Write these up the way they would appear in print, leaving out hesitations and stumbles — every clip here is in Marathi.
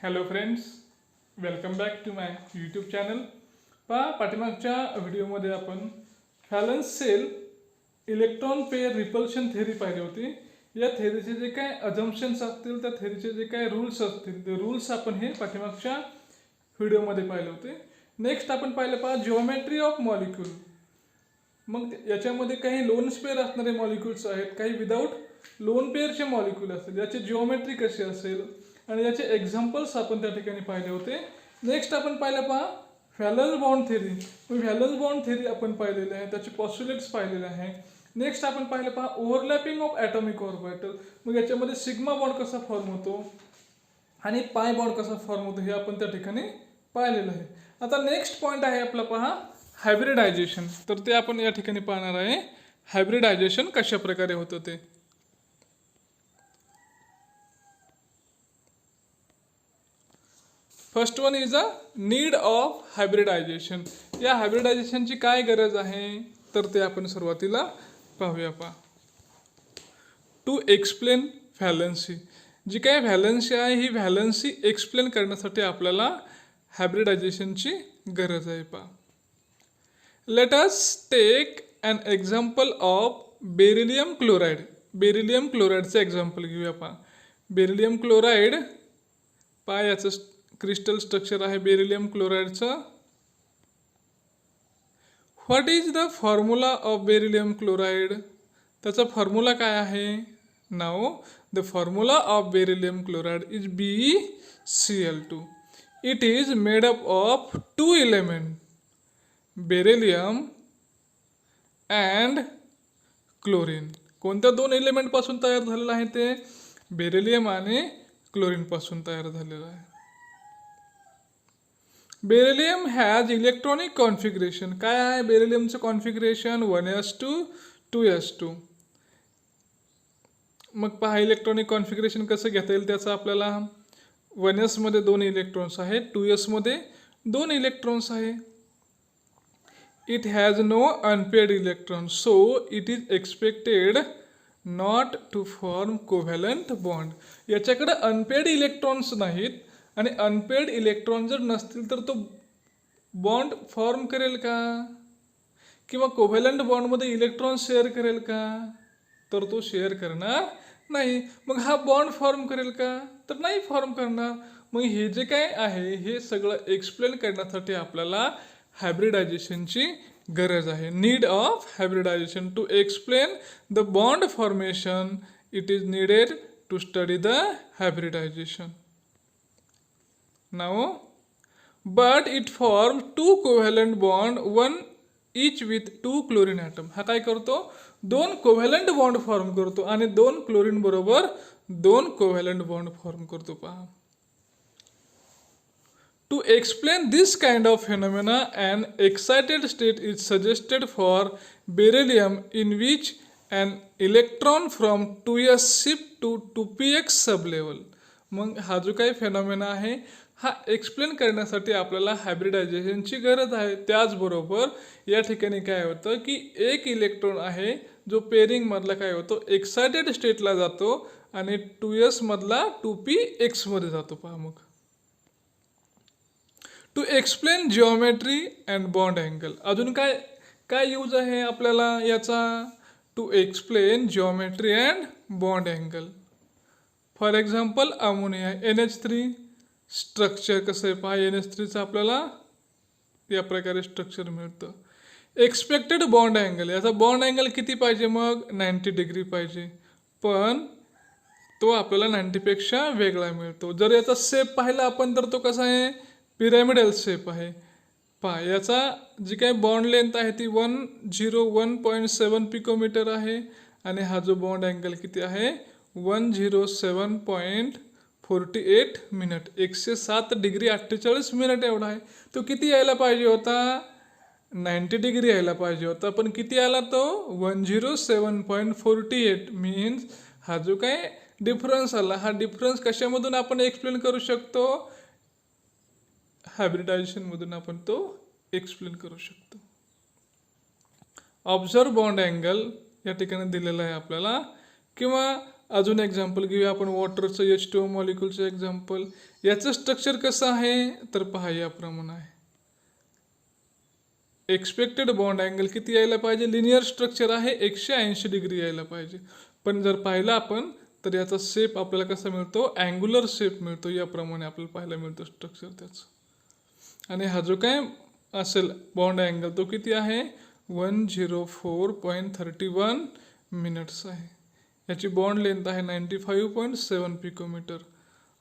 Hello friends, welcome back to my YouTube channel. पाठीमागच्या व्हिडिओमध्ये आपण valence shell electron pair repulsion theory पाहिली होती. या थेरीचे जे काय अजम्पशन्स असतील, त्या थेरीचे जे काय रूल्स असतील, ते रूल्स आपण हे पाठीमागच्या व्हिडिओमध्ये पाहिले होते. नेक्स्ट आपण पाहिलं जिओमेट्री ऑफ मॉलिक्यूल. मग याच्यामध्ये काही लोन पेअर असणारे मॉलिक्युल्स आहेत, काही विदाऊट लोन पेअरचे मॉलिक्यूल असतील. याची जिओमेट्री कशी असेल आणि याचे एक्झाम्पल्स आपण त्या ठिकाणी पाहिले होते. नेक्स्ट आपण पाहिलं valence bond theory. Valence bond theory आपण पाहिलेले आहे, त्याचे पॉस्ट्युलेट्स पाहिलेले आहे. नेक्स्ट आपण पाहिलं ओव्हरलॅपिंग ऑफ ॲटॉमिक ऑर्बिटल. मग याच्यामध्ये सिग्मा बॉन्ड कसा फॉर्म होतो आणि पाय बॉन्ड कसा फॉर्म होतो हे आपण त्या ठिकाणी पाहिलेलं आहे. आता नेक्स्ट पॉईंट आहे आपला हायब्रिडायझेशन. तर ते आपण या ठिकाणी पाहणार आहे. हायब्रिडायझेशन कशा प्रकारे होतं ते. First one is a need of hybridisation. या हायब्रिडायझेशनची काय गरज आहे तर ते आपण सुरुवातीला पाहूया. To explain valency. जी काय व्हॅलन्सी आहे ही व्हॅलन्सी एक्सप्लेन करण्यासाठी आपल्याला हायब्रिडायझेशनची गरज आहे. Let us take an example of beryllium chloride. Beryllium क्लोराईडचं एक्झाम्पल घेऊया. बेरिलियम क्लोराईड याचं क्रिस्टल स्ट्रक्चर आहे बेरिलियम क्लोराईडचं. What is the formula of beryllium chloride. त्याचा फॉर्म्युला काय आहे. Now the formula of beryllium chloride is BeCl2. It is made up of 2 element, beryllium and chlorine. कोणत्या 2 एलिमेंट पासून तयार झालेलं आहे ते बेरिलियम आणि क्लोरीन पासून तयार झालेलं आहे. Beryllium has electronic configuration. काय आहे बेरिलियमचं कॉन्फिगरेशन 1s2 2s2. मग इलेक्ट्रॉनिक कॉन्फिगरेशन कसं घेता येईल त्याचं आपल्याला. 1s मध्ये 2 इलेक्ट्रॉन्स आहेत, 2s मध्ये 2 इलेक्ट्रॉन्स आहे. It has no unpaired electron, so it is expected not to form covalent bond. याच्याकडे अनपेअर्ड इलेक्ट्रॉन्स नाहीत आणि अनपेअर्ड इलेक्ट्रॉन जर नसतील तर तो बॉन्ड फॉर्म करेल का किंवा कोव्हॅलंट बॉन्डमध्ये इलेक्ट्रॉन शेअर करेल का तर तो शेअर करणार नाही. मग हा बॉन्ड फॉर्म करेल का तर नाही फॉर्म करणार. मग हे जे काय आहे हे सगळं एक्सप्लेन करण्यासाठी आपल्याला हायब्रिडायझेशनची गरज आहे. Need of hybridisation to explain the bond formation. It is needed to study the hybridisation. Now, but it forms 2 covalent bond, one each with 2 chlorine atom. हा काय करतो 2 कोव्हॅलंट बॉन्ड फॉर्म करतो आणि 2 क्लोरीन बरोबर 2 कोव्हॅलंट बॉन्ड फॉर्म करतो. To explain this kind of phenomena, an excited state is suggested for beryllium in which an electron from 2s shift to 2px sublevel. मग हा जो काही फेनॉमेना आहे हा एक्सप्लेन करण्यासाठी आपल्याला हायब्रिडायझेशनची गरज आहे. त्याचबरोबर या ठिकाणी काय होतं की एक इलेक्ट्रॉन आहे जो पेअरिंग मधला काय होतो एक्सायटेड स्टेटला जातो आणि 2s मधला 2px मध्ये जातो. मग to explain geometry and bond angle. अजून काय काय यूज आहे आपल्याला याचा. To explain geometry and bond angle. For example ammonia NH3 structure कसं आहे NH3चं आपल्याला या प्रकारे स्ट्रक्चर मिळतं. Expected bond angle. याचा बॉन्ड अँगल किती पाहिजे मग 90 डिग्री पाहिजे, पण तो आपल्याला 90पेक्षा वेगळा मिळतो. जर याचा शेप पाहिला आपण तर तो कसा आहे पिरॅमिडल शेप आहे. याचा जी काही बॉन्ड लेंथ आहे ती 101.7 पिकोमीटर आहे आणि हा जो बॉन्ड अँगल किती आहे 107.48 मिनिट. 107 डिग्री 48 मिनिट एवढा आहे. तो किती यायला पाहिजे होता 90 डिग्री यायला पाहिजे होता, पण किती आला तो 107.48. मीन्स हा जो काय डिफरन्स आला हा डिफरन्स कशामधून आपण एक्सप्लेन करू शकतो हायब्रिडायझेशनमधून आपण तो एक्सप्लेन करू शकतो. ऑब्झर्व बॉन्ड अँगल या ठिकाणी दिलेला आहे आपल्याला, किंवा अजून एक्झाम्पल घेऊया आपण वॉटरचं H2O मॉलिक्यूलचं एक्झाम्पल. याचं स्ट्रक्चर कसं आहे तर पहा याप्रमाणे आहे. एक्सपेक्टेड बॉन्ड अँगल किती यायला पाहिजे, लिनियर स्ट्रक्चर आहे 180 डिग्री यायला पाहिजे. पण जर पाहिलं आपण तर याचा शेप आपल्याला कसा मिळतो, अँग्युलर शेप मिळतो. याप्रमाणे आपल्याला पाहायला मिळतो स्ट्रक्चर त्याचं. आणि हा जो काय असेल बॉन्ड अँगल तो किती आहे 104.31 मिनिट्स आहे. याची बॉन्ड लेंथ आहे 95.7 picometre.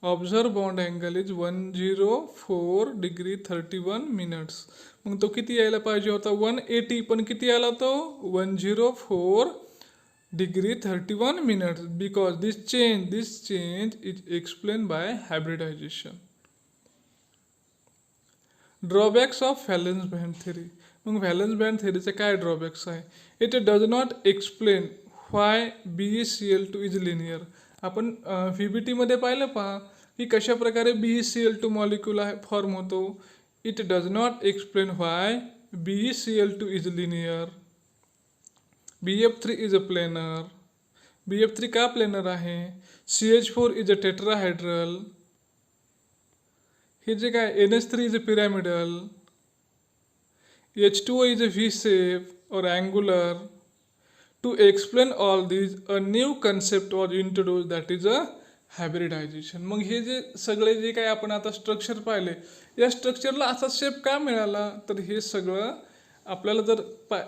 Observe bond angle is 104 degree 31 minutes. मग तो किती यायला पाहिजे होता 180, पण किती आला तो 104 degree 31 minutes. Because this change is explain by hybridisation. Drawbacks of valence band theory. मग व्हॅलन्स बँड थेरीचे काय ड्रॉबॅक्स आहे. It does not explain why BeCl2 is linear. आपण VBTमध्ये पाहिलं पहा की कशा प्रकारे BeCl2 मॉलिक्यूल फॉर्म होतो. It does not explain why BeCl2 is linear. BF3 is a planar. BF3 का प्लेनर आहे. CH4 is a tetrahedral. हे जे काय NH3 is a pyramidal. H2O is a V-shape or angular. To explain all these, a new concept was introduced, that is a hybridization. मग हे जे सगळे जे काय आपण आता स्ट्रक्चर पाहिले, या स्ट्रक्चरला असा शेप का मिळाला तर हे सगळं आपल्याला जर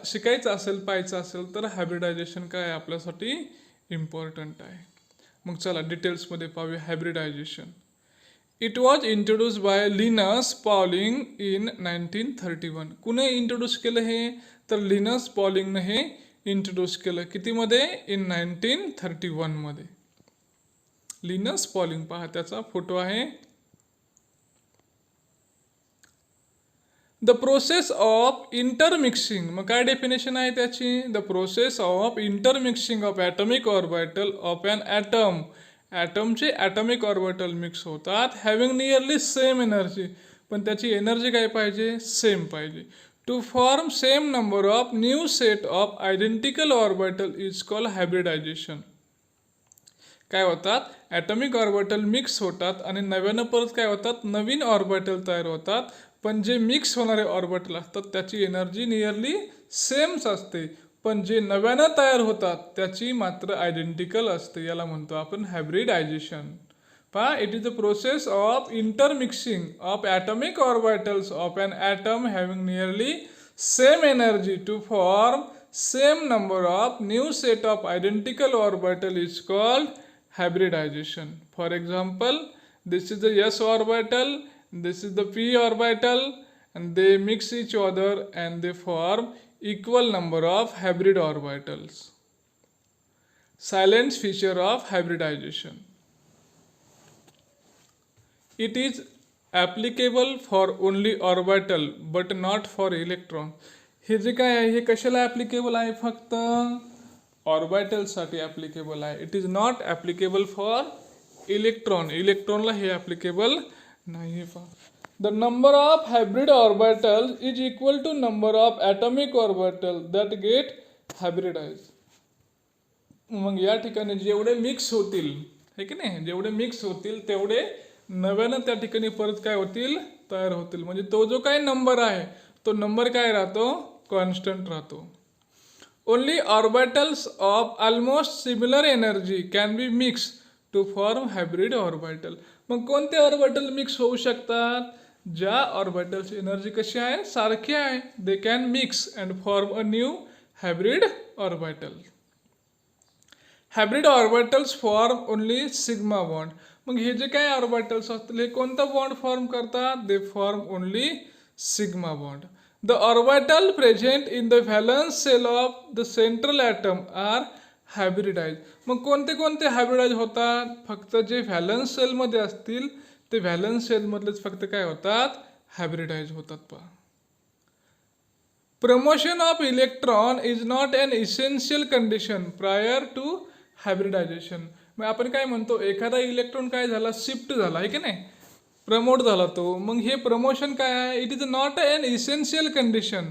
शिकायचं असेल, पाहायचं असेल तर हायब्रिडायझेशन काय आपल्यासाठी इम्पॉर्टंट आहे. मग चला डिटेल्समध्ये पाहूया hybridisation. It was introduce by Linus Pauling in 1931. कुणी इंट्रोड्यूस केलं हे तर लिनस पॉलिंगनं हे इंट्रोड्यूस केलं. कितीमध्ये इन 1931 मध्ये. लिनस पॉलिंग पहा त्याचा फोटो आहे. The process of intermixing. मग काय डेफिनेशन आहे त्याची. The process of intermixing of atomic orbital of an atom. ॲटमचे ॲटॉमिक ऑर्बिटल मिक्स होतात हॅव्हिंग नियरली सेम एनर्जी, पण त्याची एनर्जी काय पाहिजे सेम पाहिजे. To form same number of new set of identical orbital is called hybridisation. काय होतात ॲटॉमिक ऑर्बिटल मिक्स होतात आणि नव्यानं परत काय होतात नवीन ऑर्बिटल तयार होतात. पण जे मिक्स होणारे ऑर्बिटल असतात त्याची एनर्जी नियरली सेमच असते, पण जे नव्यानं तयार होतात त्याची मात्र आयडेंटिकल असते. याला म्हणतो आपण हायब्रिडायझेशन. पहा it is the process of intermixing of atomic orbitals of an atom having nearly same energy to form same number of new set of identical orbital is called hybridization. For example, this is the S orbital, this is the P orbital, and they mix each other and they form equal number of hybrid orbitals. Silent feature of hybridization. It is applicable for only orbital but not for electron. हे जे काय आहे हे कशाला ॲप्लिकेबल आहे फक्त ऑर्बिटलसाठी ॲप्लिकेबल आहे. It is not applicable for electron. इलेक्ट्रॉनला हे ॲप्लिकेबल नाही. The number of hybrid orbital is equal to number of atomic orbital that get hybridise. मग या ठिकाणी जेवढे मिक्स होतील हे की नाही, जेवढे मिक्स होतील तेवढे नव्यानं त्या ठिकाणी परत काय होतील तयार होतील. म्हणजे तो जो काय नंबर आहे तो नंबर काय राहतो कॉन्स्टंट राहतो. Only orbitals of almost similar energy can be mixed to form hybrid orbital. मग कोणते ऑर्बिटल मिक्स होऊ शकतात ज्या ऑर्बिटलची एनर्जी कशी आहे सारखी आहे. They can mix and form a new hybrid orbital. Hybrid orbitals form only sigma bond. मग हे जे काय ऑर्बिटल्स असतील हे कोणता बॉन्ड फॉर्म करतात. They form only sigma bond. The orbital present in the valence shell of the central atom are hybridized. मग कोणते कोणते हायब्रिडाइज होतात. फक्त जे व्हॅलन्स सेलमध्ये असतील ते व्हॅलन्स सेलमधलेच फक्त काय होतात हायब्रिडाइज होतात. पहा promotion of electron is not an essential condition prior to hybridisation. मग आपण काय म्हणतो एखादा इलेक्ट्रॉन काय झाला शिफ्ट झाला आहे की नाही, प्रमोट झाला तो. मग हे प्रमोशन काय आहे. It is not an essential condition.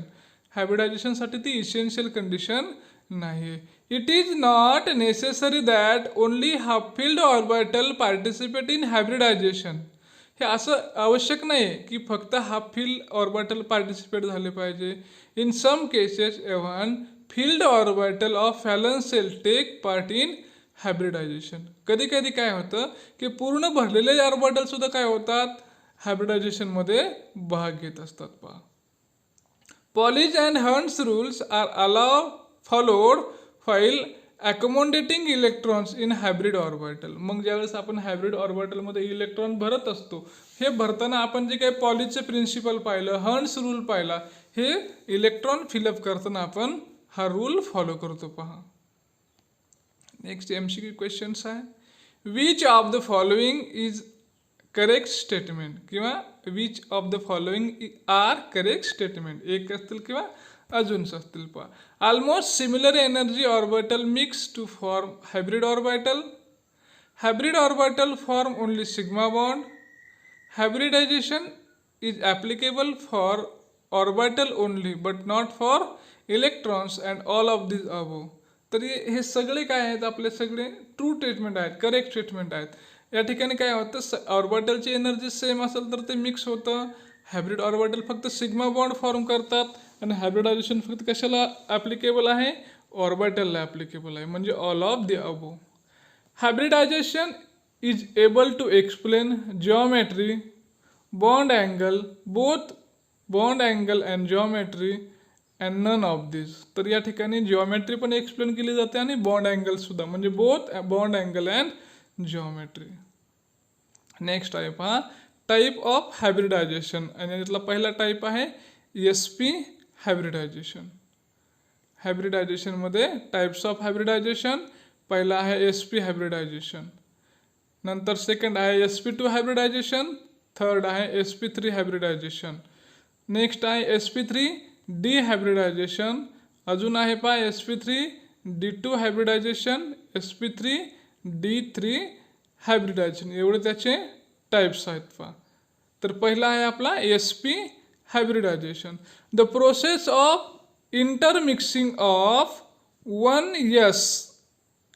हायब्रिडायझेशनसाठी ती इसेन्शियल कंडिशन नाही. It is not necessary that only half filled orbital participate in hybridisation. हे असं आवश्यक नाही की फक्त हाफ फील्ड ऑर्बिटल पार्टिसिपेट झाले पाहिजे. In some cases even field orbital of valence shell take part in hybridisation. कधी कधी काय होतं की पूर्ण भरलेले ऑर्बिटल सुद्धा काय होतात, हायब्रिडायझेशनमध्ये भाग घेत असतात. पहा, Pauli's and Hunt's rules are followed while accommodating electrons in hybrid orbital. मग ज्यावेळेस आपण हायब्रिड ऑर्बिटलमध्ये इलेक्ट्रॉन भरत असतो, हे भरताना आपण जे काही पॉलीचे प्रिन्सिपल पाहिलं, हंट्स रूल पाहिला, हे इलेक्ट्रॉन फिलअप करताना आपण हा रूल फॉलो करतो. पहा, नेक्स्ट MCQ क्वेश्चन्स आहे. Which of the following is correct statement किंवा which of the following are correct statement, एक असतील किंवा अजूनच असतील. पहा, almost similar energy orbital mix to form hybrid orbital. Hybrid orbital form only sigma bond. Hybridisation is applicable for orbital only but not for electrons and all of this above. तर हे सगळे काय आहेत, आपले सगळे ट्रू स्टेटमेंट आहेत, करेक्ट स्टेटमेंट आहेत. या ठिकाणी काय होतं, ऑर्बिटलची एनर्जी सेम असेल तर ते मिक्स होतं. हायब्रिड ऑर्बिटल फक्त सिग्मा बॉन्ड फॉर्म करतात आणि हायब्रिडायझेशन फक्त कशाला ॲप्लिकेबल आहे, ऑर्बिटलला ॲप्लिकेबल आहे, म्हणजे all of the above. Hybridisation is able to explain geometry, bond angle, both bond angle and geometry and none of this. तर या ठिकाणी जिओमेट्री पण एक्सप्लेन केली जाते आणि बॉन्ड अँगल सुद्धा, म्हणजे both bond angle and geometry. Next आहे पहा, टाईप ऑफ हायब्रिडायझेशन. आणि यातला पहिला टाईप आहे SP हायब्रिडायझेशन. हायब्रिडायझेशनमध्ये टाईप्स ऑफ हायब्रिडायझेशन, पहिला आहे SP हायब्रिडायझेशन, नंतर सेकंड आहे SP2 हायब्रिडायझेशन, थर्ड आहे SP3 हायब्रिडायझेशन, नेक्स्ट आहे SP3 डी हायब्रिडायझेशन, अजून आहे पहा SP3 D2 hybridisation, SP3 D3 hybridisation. एवढे त्याचे टाईप्स आहेत. पहा, तर पहिला आहे आपला SP hybridisation. The process of intermixing of 1s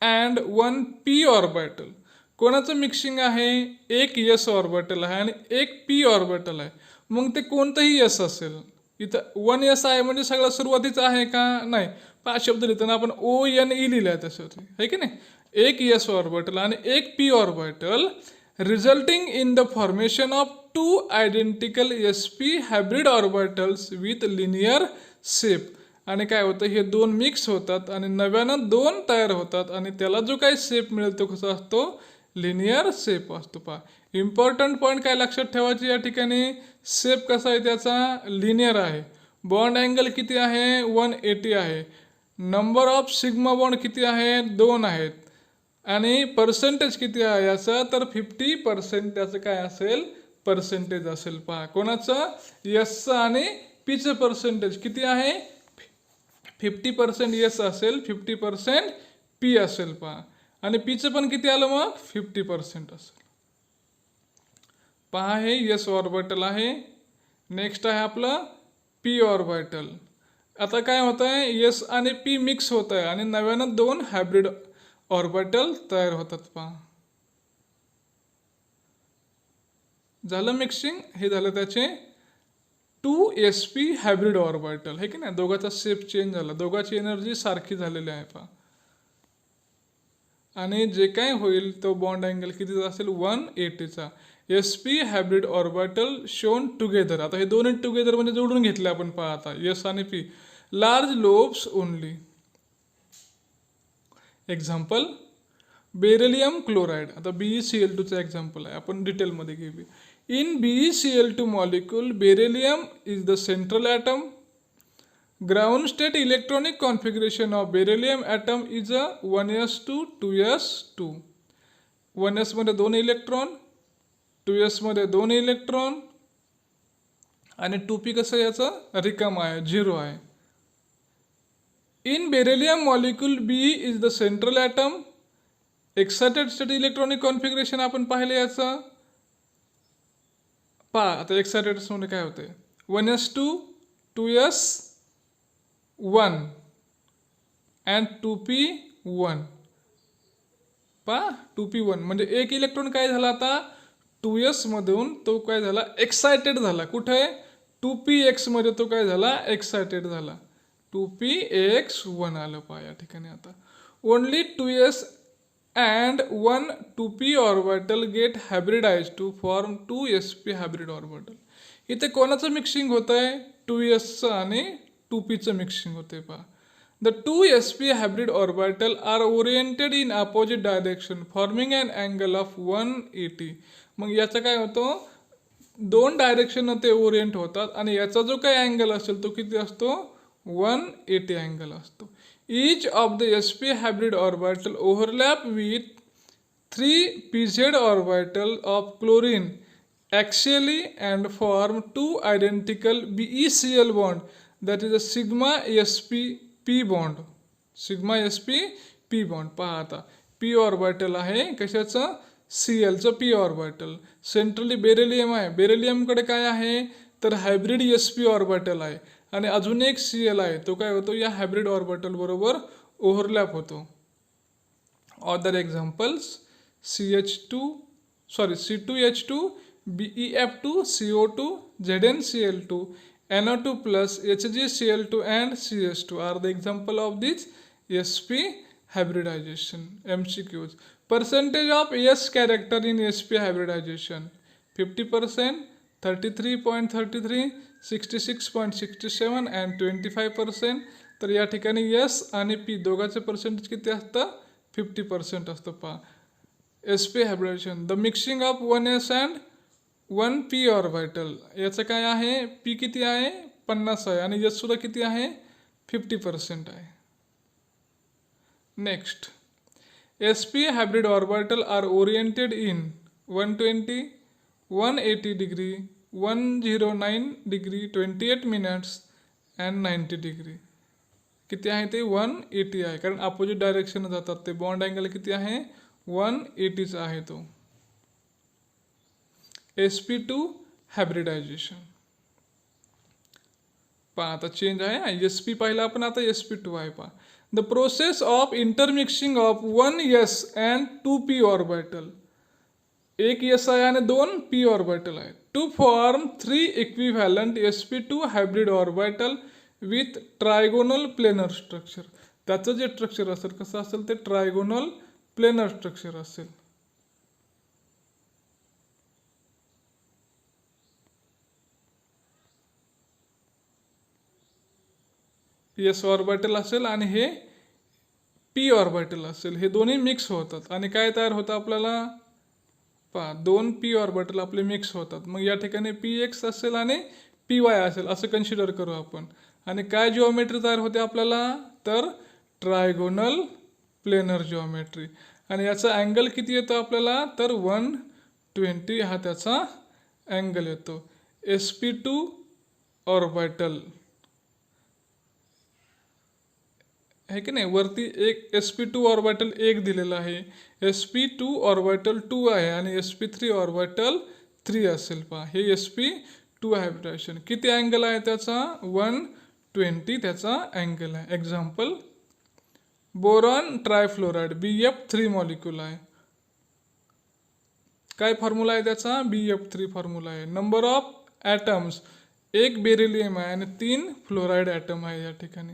and 1p orbital. कोणाचं मिक्सिंग आहे, एक S ऑर्बिटल आहे आणि एक P ऑर्बिटल आहे. मग ते कोणतंही S असेल, इथं 1s आहे म्हणजे सगळं सुरुवातीचं आहे का, नाही. पहा, शब्द लिहिताना आपण ONE लिहिलं आहे त्याच्यावरती, आहे की नाही. एक S ऑर्बिटल आणि एक P orbital resulting in the formation of 2 identical SP hybrid orbitals with linear shape. आणि काय होतं, हे दोन मिक्स होतात आणि नव्यानं दोन तयार होतात आणि त्याला जो काही शेप मिळेल तो कसा असतो, लिनियर शेप असतो. पहा, इम्पॉर्टंट पॉईंट काय लक्षात ठेवायचे या ठिकाणी, शेप कसा आहे त्याचा, लिनियर आहे. बॉन्ड अँगल किती आहे, 180 आहे. नंबर ऑफ सिग्मा बॉन्ड किती आहे, 2 आहेत. आणि पर्सेंटेज किती आहे याचं, तर 50% त्याचं काय असेल, पर्सेंटेज असेल. पहा, कोणाचं, यसचं आणि पीचं पर्सेंटेज किती आहे, 50% यस असेल, 50% पी असेल. पहा, आणि पीचं पण किती आलं मग, 50% असेल. पहा, हे यस ऑर्बिटल आहे. नेक्स्ट आहे आपलं पी ऑर्बिटल. आता काय होतं आहे, यस आणि पी मिक्स होत आहे आणि नव्यानं 2 हायब्रिड ऑर्बिटल तयार होतात. पहा, झालं मिक्सिंग. हे झालं त्याचे 2sp हायब्रिड ऑर्बिटल, आहे की नाही. दोघांचा शेप चेंज झाला, दोघांची एनर्जी सारखी झालेली आहे. पहा, आणि जे काय होईल तो बॉन्ड अँगल कितीचा असेल, 180चा. SP hybrid orbital shown together. आता हे दोन्ही टुगेदर म्हणजे जोडून घेतले आपण. पहा, आता यस आणि P. Large lobes only. Example, beryllium chloride. आता BeCl2चं एक्झाम्पल आहे, आपण डिटेलमध्ये घेऊया. In BeCl2 molecule beryllium is the central atom. Ground state electronic configuration of beryllium atom is a 1s2 2s2. 1s मध्ये 2 इलेक्ट्रॉन, 2s मध्ये 2 इलेक्ट्रॉन आणि 2p कसं याचं रिकाम आहे, 0 आहे. In beryllium molecule B is the central atom. Excited state electronic configuration आपण पाहिलं याचं. पहा, आता एक्सायटेड मध्ये काय होते, 1s2 2s1 अँड 2p1. पहा 2p1 म्हणजे एक इलेक्ट्रॉन काय झाला आता 2s मधून तो काय झाला एक्सायटेड झाला. कुठे 2px मध्ये तो काय झाला एक्सायटेड झाला. 2px1 आलं पहा या ठिकाणी. आता only 2s and one 2p orbital get hybridized to form 2sp hybrid orbital. इथे कोणाचं मिक्सिंग होत आहे 2s आणि 2pचं मिक्सिंग होते पहा. The 2sp hybrid orbital are oriented in opposite direction forming an angle of 180. मग याचा काय होतो दोन डायरेक्शन ते ओरिएंट होतात आणि याचा जो काही अँगल असेल तो किती असतो 180 अँगल असतो. Each of the sp hybrid orbital overlap with 3 pz orbital of chlorine axially and form two identical BeCl bond, that is a sigma sp p bond. sigma sp p bond. पहा आता p ऑर्बिटल आहे कशाचं Cl चं p ऑर्बिटल. सेंट्रली बेरिलियम आहे. बेरिलियमकडे काय आहे तर हायब्रिड sp ऑर्बिटल आहे आणि अजून एक Cl आहे तो काय होतो या हायब्रिड ऑर्बिटल बरोबर ओव्हरलॅप होतो. Other examples C2H2 BeF2 CO2 ZnCl2 NO2 plus HgCl2 and CH2 are the example of this sp hybridization. MCQs. Percentage of S character in sp hybridization 50%, 33.33, 66.67 and 25%. तर या ठिकाणी S आणि P दोघांचे पर्सेंटेज किती असतं 50% असतं पहा. sp hybridization the mixing of 1s and 1p orbital. याचं काय आहे P किती आहे 50 आहे आणि S सुद्धा किती आहे 50% आहे. Next sp hybrid orbital are oriented in 120, 180 degree, 109 degree, 28 minutes and 90 degree. किती आहे ते 180 आहे कारण अपोजिट डायरेक्शन जातात ते. बॉन्ड अँगल किती आहे 180 आहे तो. sp2 हायब्रिडायझेशन पहा आता चेंज आहे. sp पाहिला आपण आता sp2 आहे पहा. The process of intermixing of 1s and 2p orbital. एक s आहे आणि दोन p ऑर्बिटल आहे. To form 3 equivalent sp2 hybrid orbital with trigonal planar structure. त्याचं जे स्ट्रक्चर असेल कसं असेल ते ट्रायगोनल प्लेनर स्ट्रक्चर असेल. s ऑर्बिटल असेल आणि हे p ऑर्बिटल असेल. हे दोन्ही मिक्स होतात आणि काय तयार होतं आपल्याला पहा दोन p ऑर्बिटल आपले मिक्स होतात. मग या ठिकाणी px असेल आणि py असेल असं कन्सिडर करू आपण. आणि काय जिओमेट्री तयार होते आपल्याला तर ट्रायगोनल प्लेनर जिओमेट्री. आणि याचा अँगल किती येतो आपल्याला तर 120 हा त्याचा अँगल येतो. sp2 ऑर्बिटल आहे की नाही वरती एक sp2 ऑर्बिटल एक दिलेला आहे. sp2 ऑर्बिटल 2 आहे आणि sp3 ऑर्बिटल 3 असेल पहा. हे sp2 हायब्रिडायझेशन. किती अँगल आहे त्याचा 120 त्याचा अँगल आहे. एक्झाम्पल बोरॉन ट्रायफ्लोराइड BF3 मॉलिक्यूल आहे. काय फॉर्म्युला आहे त्याचा BF3 फॉर्म्युला आहे. नंबर ऑफ ॲटम्स एक बेरिलियम आहे आणि 3 फ्लोराइड ॲटम आहे या ठिकाणी.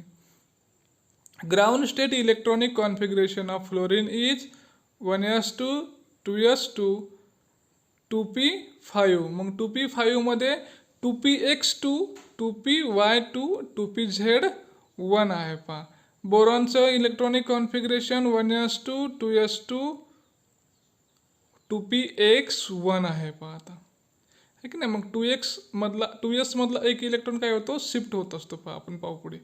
Ground state electronic configuration of fluorine is 1s2 2s2 2p5. मग 2p5 मध्ये 2px2 2py2 2pz1 आहे पहा. बोरॉनचं electronic configuration 1s2 2s2 2px1 आहे पहा. आता आहे की नाही मग 2s मधला एक इलेक्ट्रॉन काय होतो शिफ्ट होत असतो पहा. आपण पाहू पुढे.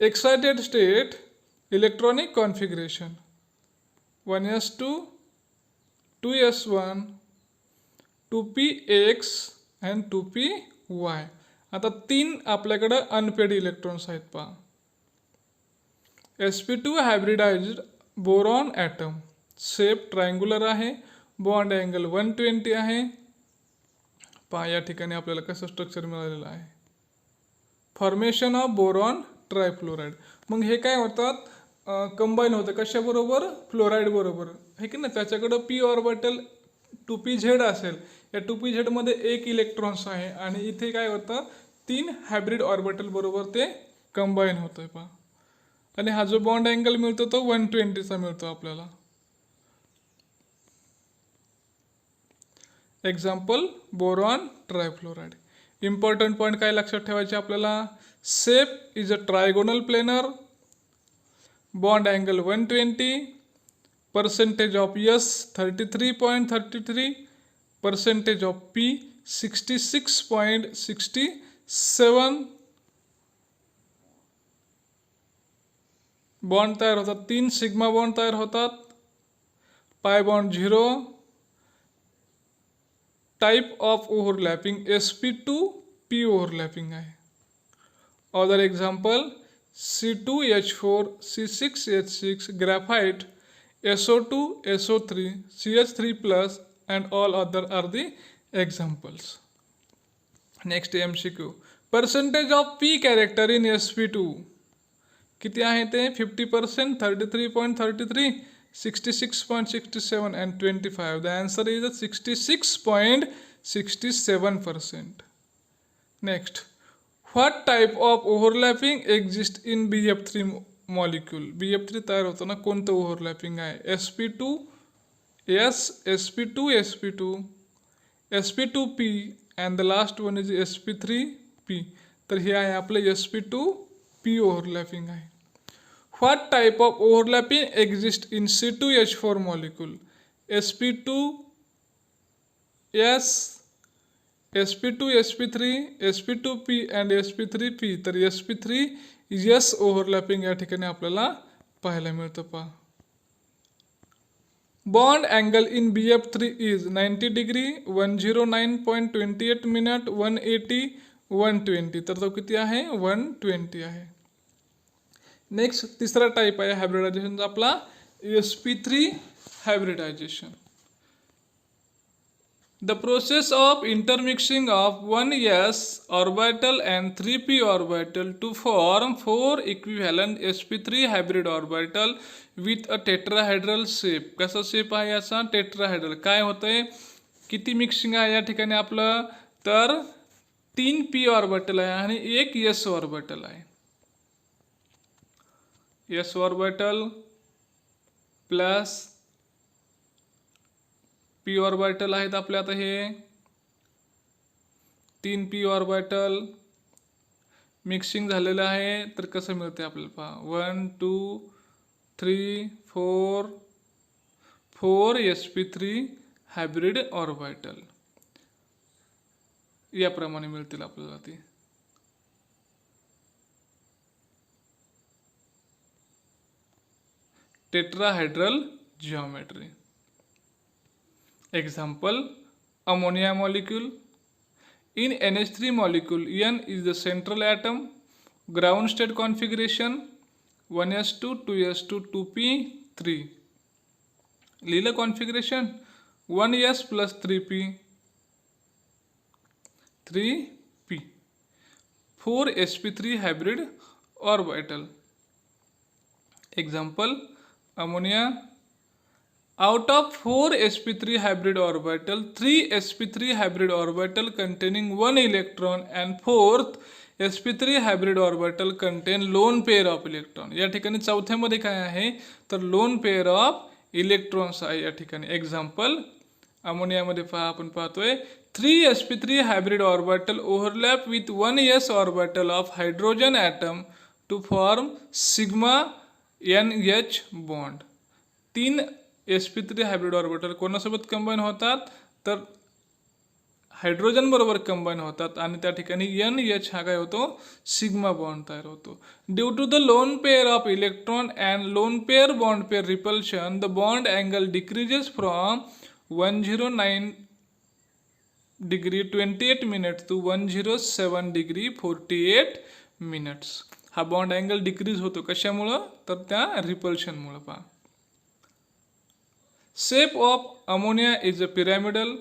Excited state electronic configuration 1s2 2s1 2px and 2py. आता 3 आपल्याकडं अनपेड इलेक्ट्रॉन्स आहेत पहा. sp2 hybridised boron atom. Shape triangular आहे. बॉन्ड अँगल 120 आहे पहा. या ठिकाणी आपल्याला कसं स्ट्रक्चर मिळालेलं आहे. Formation of boron trifluoride. मग हे काय होतात कंबाईन होतं कशाबरोबर फ्लोराईड बरोबर हे की नाही. त्याच्याकडं p ऑर्बिटल 2pz असेल. या 2pz मध्ये एक इलेक्ट्रॉन्स आहे आणि इथे काय होतं 3 हायब्रिड ऑर्बिटल बरोबर ते कंबाईन होतंय पहा. आणि हा जो बॉन्ड अँगल मिळतो तो 120चा मिळतो आपल्याला. Example boron trifluoride. Important point काय लक्षात ठेवायचे आपल्याला. Shape is a trigonal planar, bond angle 120, percentage of S 33.33, percentage of P 66.67. Bond तयार होतात 3 सिग्मा बॉन्ड तयार होतात. Pi bond 0. Type of overlapping sp2p overlapping आहे. Other example C2H4 C6H6 graphite SO2 SO3 CH3 plus and all other are the examples. Next MCQ. Percentage of P character in sp2 किती आहे ते 50%, 33.33, 66.67 and 25. The answer is 66.67%. Next, what type of overlapping exists in BF3 molecule? BF3 तयार होतो ना कोणतं ओव्हरलॅपिंग आहे. sp2 S, sp2 sp2, sp2p and the last one is sp3p. तर हे आहे आपलं sp2p ओव्हरलॅपिंग आहे. What type of overlapping exists in C2H4 molecule? sp2s, sp2 sp3, sp2p and sp3p. तर sp3s ओव्हरलॅपिंग या ठिकाणी आपल्याला पाहायला मिळतं पहा. Bond angle in BF3 is 90 degree, 109.28 minute, 180, 120. तर तो किती आहे 120 आहे. नेक्स्ट तिसरा टाइप आहे हायब्रिडायझेशनचा आपला sp3 hybridisation. The process of intermixing of 1s orbital and 3p orbital to form 4 equivalent sp3 hybrid orbital with a tetrahedral shape. कसा शेप आहे याचा टेट्राहेड्रल. काय होतंय किती मिक्सिंग आहे या ठिकाणी आपलं तर 3 p ऑर्बिटल आहे आणि एक s ऑर्बिटल आहे. s orbital plus p orbital आहेत आपले. आता हे 3 p ऑर्बिटल मिक्सिंग झालेलं आहे. तर कसं मिळते आपल्याला पहा 1 2 3 4 sp3 हायब्रिड ऑर्बिटल याप्रमाणे मिळतील आपल्याला ती. Tetrahedral geometry. Example, ammonia molecule. In NH3 molecule, N is the central atom. Ground state configuration 1s2, 2s2, 2p, 3. लिहिलं configuration 1s plus 3p, 3p. 4 sp3 hybrid orbital. Example, ammonia. Out of 4 sp3 hybrid orbital, 3 sp3 hybrid orbital containing 1 electron and 4th sp3 hybrid orbital contain lone pair of electron. या ठिकाणी चौथ्यामध्ये काय आहे तर लोन पेअर ऑफ इलेक्ट्रॉन्स आहे या ठिकाणी. एक्झाम्पल अमोनियामध्ये आपण पाहतोय 3 sp3 hybrid orbital overlap with 1 s orbital of hydrogen atom to form sigma NH bond. 3 sp3 hybrid orbital कोणासोबत कंबाईन होतात तर हायड्रोजन बरोबर कंबाईन होतात आणि त्या ठिकाणी NH हा काय होतो सिग्मा बॉन्ड तयार होतो. Due to the lone pair of electron and lone pair bond pair repulsion the bond angle decreases from 109 degree 28 minutes to 107 degree 48 minutes. हा बॉन्ड अँगल डिक्रीज होतो कशामुळं तर त्या रिपल्शनमुळं पहा. Shape of ammonia is a pyramidal.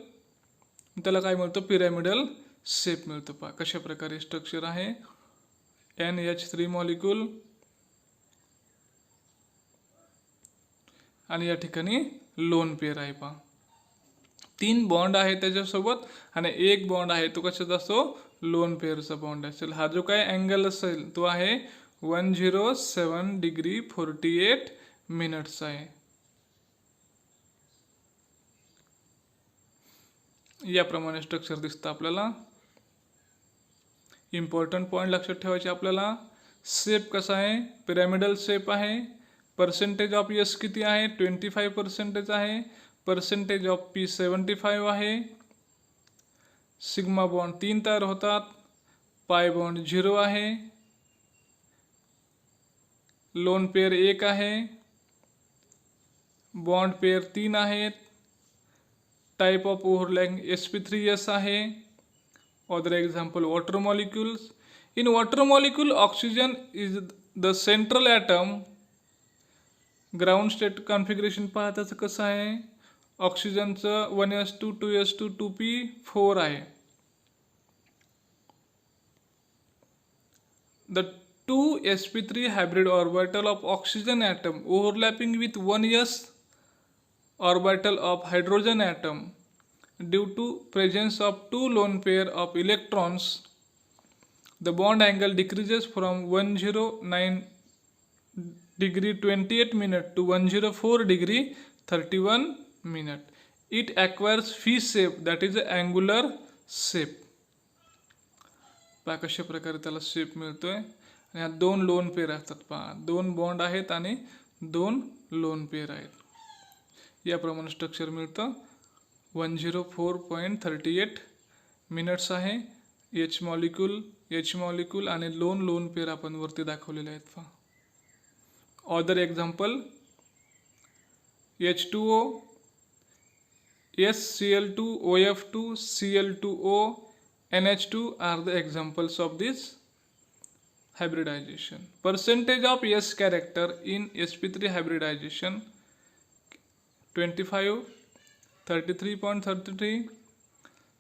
त्याला काय मिळतं पिरॅमिडल शेप मिळतो पहा कशा प्रकारे स्ट्रक्चर आहे. NH3 मॉलिक्यूल आणि या ठिकाणी लोन पेअर आहे पहा. 3 बॉन्ड आहे त्याच्यासोबत आणि एक बॉन्ड आहे तो कशाचा असतो, लोन पेअरचा बॉन्ड असेल. हा जो काय अँगल असेल तो आहे 107 डिग्री 48 मिनिट्स आहे. याप्रमाणे स्ट्रक्चर दिसतं आपल्याला. इम्पॉर्टंट पॉईंट लक्षात ठेवायचे आपल्याला. शेप कसा आहे, पिरॅमिडल शेप आहे. पर्सेंटेज ऑफ एस किती आहे, 25% आहे. पर्सेंटेज ऑफ पी 75 आहे. सिग्मा बॉन्ड 3 तयार होतात. पाय बॉन्ड 0 आहे. लोन पेअर 1 आहे. बॉन्ड पेअर 3 आहेत. टाइप ऑफ ओव्हरलॅपिंग sp3s आहे. Other example, water molecules. In water molecule, oxygen is the central atom. Ground state configuration पहा त्याचं कसं आहे. ऑक्सिजनचं 1s2 2s2 2p4 आहे. The 2sp3 hybrid orbital of oxygen atom overlapping with 1s orbital of hydrogen atom. Due to presence of 2 lone pair of electrons, the bond angle decreases from 109 degree 28 minute to 104 degree 31 minute. It acquires phi shape, that is angular shape. पहा कशा प्रकारे त्याला शेप मिळतोय. आणि ह्या 2 लोन पेअर असतात पहा. 2 बॉन्ड आहेत आणि 2 लोन पेअर आहेत. याप्रमाणे स्ट्रक्चर मिळतं. 104.38 मिनिट्स आहे. एच मॉलिक्यूल आणि लोन पेअर आपण वरती दाखवलेले आहेत पहा. Other example, H2O, SCl2, OF2, Cl2O, NH2 are the examples of this hybridization. Percentage of S character in sp3 hybridization 25, 33.33,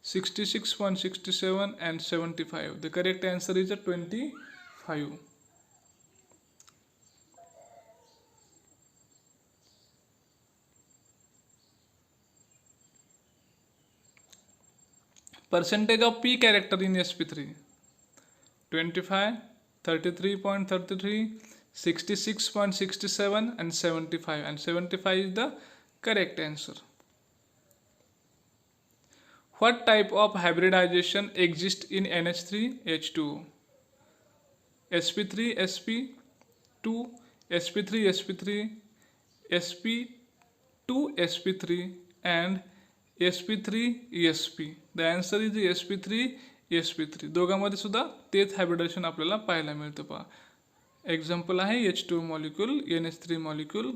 66.67 and 75. The correct answer is 25. Percentage of P character in sp3 25, 33.33, 66.67 and 75, and 75 is the correct answer. What type of hybridization exists in NH3 H2O? sp3 sp2, sp3 sp3, sp2 sp3 and sp3 esp. The answer is sp3 sp3. दोघांमध्ये सुद्धा तेच हायब्रिडायझेशन आपल्याला पाहायला मिळतं पहा. एक्झाम्पल आहे H2 मॉलिक्यूल, NH3 मॉलिक्यूल.